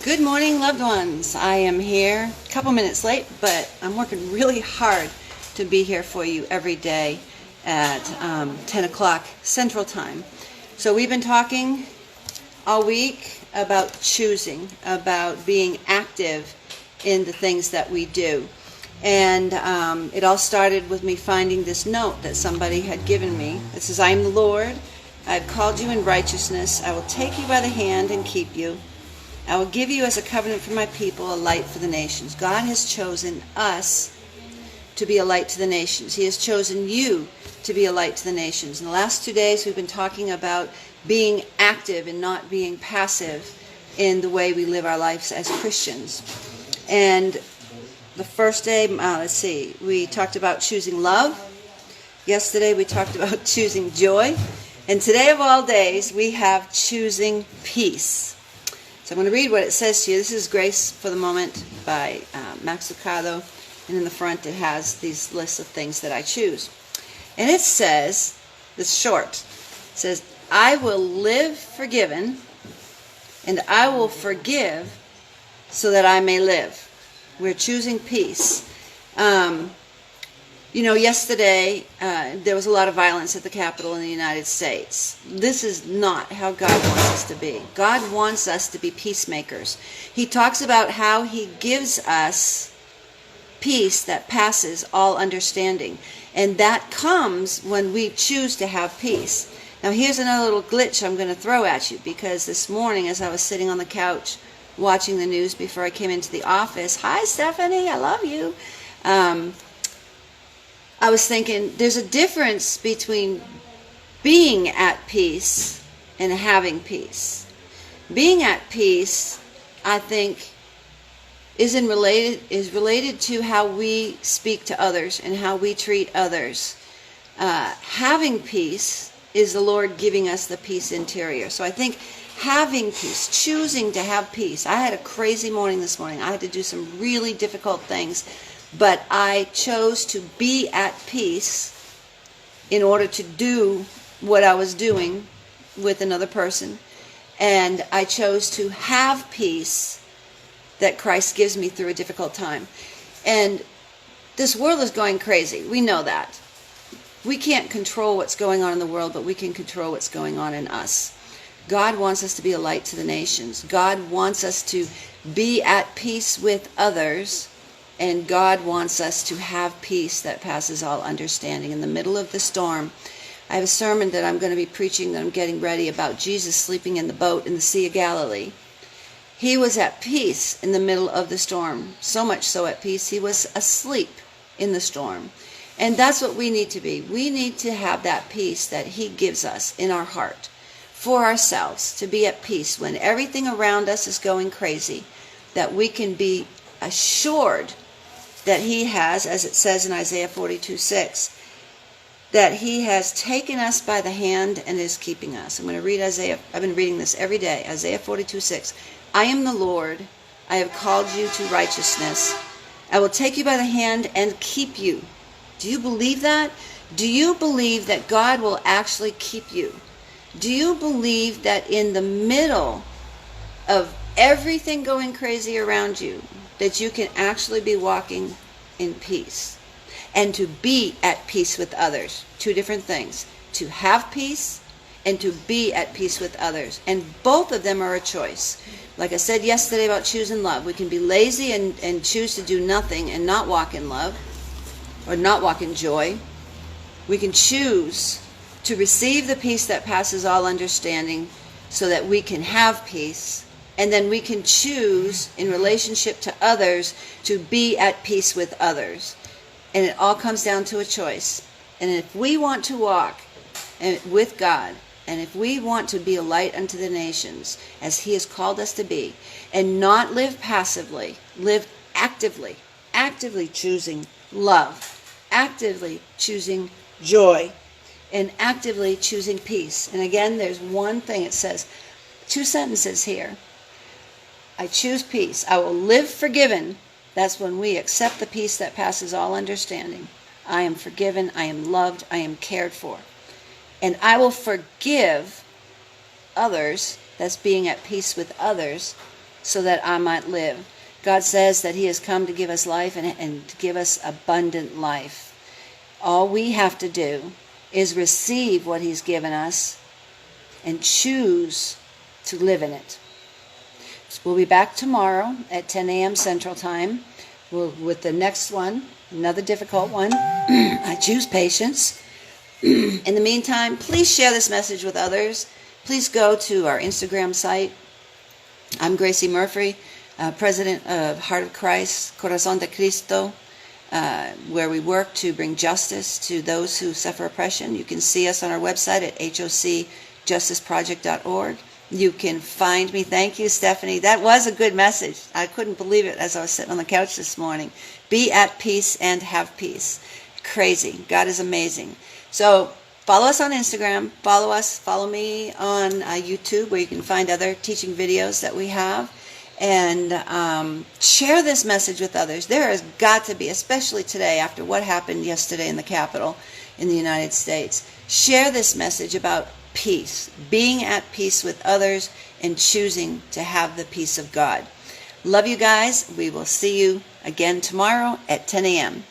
Good morning, loved ones. I am here a couple minutes late, but I'm working really hard to be here for you every day at 10 o'clock Central Time. So we've been talking all week about choosing, about being active in the things that we do. And it all started with me finding this note that somebody had given me. It says, I am the Lord. I have called you in righteousness. I will take you by the hand and keep you. I will give you as a covenant for my people, a light for the nations. God has chosen us to be a light to the nations. He has chosen you to be a light to the nations. In the last 2 days, we've been talking about being active and not being passive in the way we live our lives as Christians. And the first day, we talked about choosing love. Yesterday, we talked about choosing joy. And today of all days, we have choosing peace. So I'm going to read what it says to you. This is Grace for the Moment by Max Lucado. And in the front it has these lists of things that I choose. And it says, it's short, it says, I will live forgiven and I will forgive so that I may live. We're choosing peace. Yesterday there was a lot of violence at the Capitol in the United States. This is not how God wants us to be. God wants us to be peacemakers. He talks about how He gives us peace that passes all understanding. And that comes when we choose to have peace. Now here's another little glitch I'm going to throw at you, because this morning as I was sitting on the couch watching the news before I came into the office, hi Stephanie, I love you. I was thinking there's a difference between being at peace and having peace. Being at peace, I think, is related to how we speak to others and how we treat others. Having peace is the Lord giving us the peace interior. So I think having peace, choosing to have peace. I had a crazy morning this morning. I had to do some really difficult things. But I chose to be at peace in order to do what I was doing with another person. And I chose to have peace that Christ gives me through a difficult time. And this world is going crazy. We know that. We can't control what's going on in the world, but we can control what's going on in us. God wants us to be a light to the nations. God wants us to be at peace with others. And God wants us to have peace that passes all understanding. In the middle of the storm, I have a sermon that I'm going to be preaching that I'm getting ready about Jesus sleeping in the boat in the Sea of Galilee. He was at peace in the middle of the storm, so much so at peace, he was asleep in the storm. And that's what we need to be. We need to have that peace that He gives us in our heart for ourselves, to be at peace when everything around us is going crazy, that we can be assured that He has, as it says in Isaiah 42:6, that He has taken us by the hand and is keeping us. I'm going to read Isaiah. I've been reading this every day. Isaiah 42:6. I am the Lord. I have called you to righteousness. I will take you by the hand and keep you. Do you believe that? Do you believe that God will actually keep you? Do you believe that in the middle of everything going crazy around you, that you can actually be walking in peace and to be at peace with others? Two different things. To have peace and to be at peace with others. And both of them are a choice. Like I said yesterday about choosing love, we can be lazy and choose to do nothing and not walk in love or not walk in joy. We can choose to receive the peace that passes all understanding so that we can have peace. And then we can choose, in relationship to others, to be at peace with others. And it all comes down to a choice. And if we want to walk with God, and if we want to be a light unto the nations, as He has called us to be, and not live passively, live actively choosing love, actively choosing joy, and actively choosing peace. And again, there's one thing it says, 2 sentences here. I choose peace. I will live forgiven. That's when we accept the peace that passes all understanding. I am forgiven. I am loved. I am cared for. And I will forgive others. That's being at peace with others. so that I might live. God says that he has come to give us life and to give us abundant life. All we have to do is receive what he's given us and choose to live in it. So we'll be back tomorrow at 10 a.m. Central Time with the next one, another difficult one. I choose patience. In the meantime, please share this message with others. Please go to our Instagram site. I'm Gracie Murphree, president of Heart of Christ, Corazón de Cristo, where we work to bring justice to those who suffer oppression. You can see us on our website at hocjusticeproject.org. You can find me. Thank you, Stephanie. That was a good message. I couldn't believe it as I was sitting on the couch this morning. Be at peace and have peace. Crazy. God is amazing. So follow us on Instagram. Follow me on YouTube, where you can find other teaching videos that we have. And share this message with others. There has got to be, especially today after what happened yesterday in the Capitol in the United States, share this message about peace, being at peace with others, and choosing to have the peace of God. Love you guys. We will see you again tomorrow at 10 a.m.